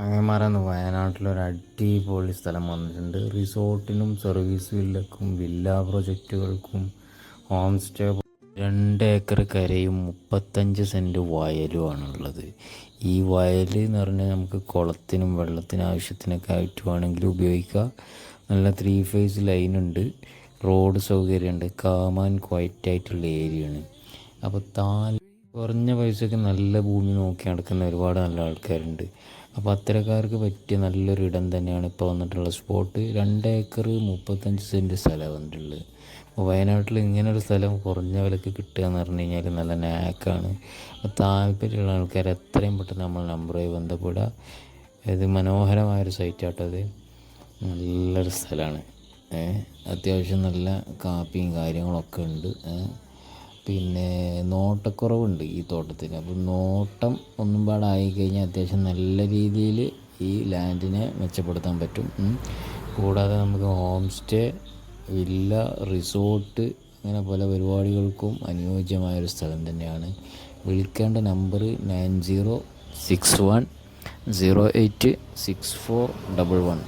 അങ്ങന്മാരെന്ന് വയനാട്ടിലൊരു അടിപൊളി സ്ഥലം വന്നിട്ടുണ്ട്. റിസോർട്ടിനും സർവീസ് വില്ലക്കും വില്ല പ്രൊജക്റ്റുകൾക്കും ഹോം സ്റ്റേ 2 ഏക്കർ കരയും 35 സെൻറ്റ് വയലുമാണുള്ളത്. ഈ വയൽ എന്ന് പറഞ്ഞാൽ നമുക്ക് കുളത്തിനും വെള്ളത്തിനും ആവശ്യത്തിനൊക്കെ ആയിട്ട് വേണമെങ്കിൽ ഉപയോഗിക്കാം. നല്ല 3 ഫേസ് ലൈനുണ്ട്, റോഡ് സൗകര്യമുണ്ട്, കാം ആൻഡ് ക്വയറ്റായിട്ടുള്ള ഏരിയയാണ്. അപ്പോൾ കുറഞ്ഞ പൈസയ്ക്ക് നല്ല ഭൂമി നോക്കി നടക്കുന്ന ഒരുപാട് നല്ല ആൾക്കാരുണ്ട്. അപ്പോൾ അത്തരക്കാർക്ക് പറ്റിയ നല്ലൊരു ഇടം തന്നെയാണ് ഇപ്പോൾ വന്നിട്ടുള്ള സ്പോട്ട്. 2 ഏക്കർ 35 സെൻറ്റ് സ്ഥലമാണ് വന്നിട്ടുള്ളത്. അപ്പോൾ വയനാട്ടിൽ ഇങ്ങനൊരു സ്ഥലം കുറഞ്ഞ വിലക്ക് കിട്ടുക എന്ന് പറഞ്ഞു കഴിഞ്ഞാൽ നല്ല നാക്കാണ്. അപ്പോൾ താല്പര്യമുള്ള ആൾക്കാർ എത്രയും പെട്ടെന്ന് നമ്മൾ നമ്പറുമായി ബന്ധപ്പെടുക. ഇത് മനോഹരമായൊരു സൈറ്റാട്ടത്. നല്ലൊരു സ്ഥലമാണ്. അത്യാവശ്യം നല്ല കാപ്പിയും കാര്യങ്ങളൊക്കെ ഉണ്ട്. പിന്നെ നോട്ടക്കുറവുണ്ട് ഈ തോട്ടത്തിന്. അപ്പോൾ നോട്ടം ഒന്നും പാടായി കഴിഞ്ഞാൽ അത്യാവശ്യം നല്ല രീതിയിൽ ഈ ലാൻഡിനെ മെച്ചപ്പെടുത്താൻ പറ്റും. കൂടാതെ നമുക്ക് ഹോം സ്റ്റേ, വില്ല, റിസോർട്ട് അങ്ങനെ പല പരിപാടികൾക്കും അനുയോജ്യമായൊരു സ്ഥലം തന്നെയാണ്. വിളിക്കേണ്ട നമ്പർ 9061086411.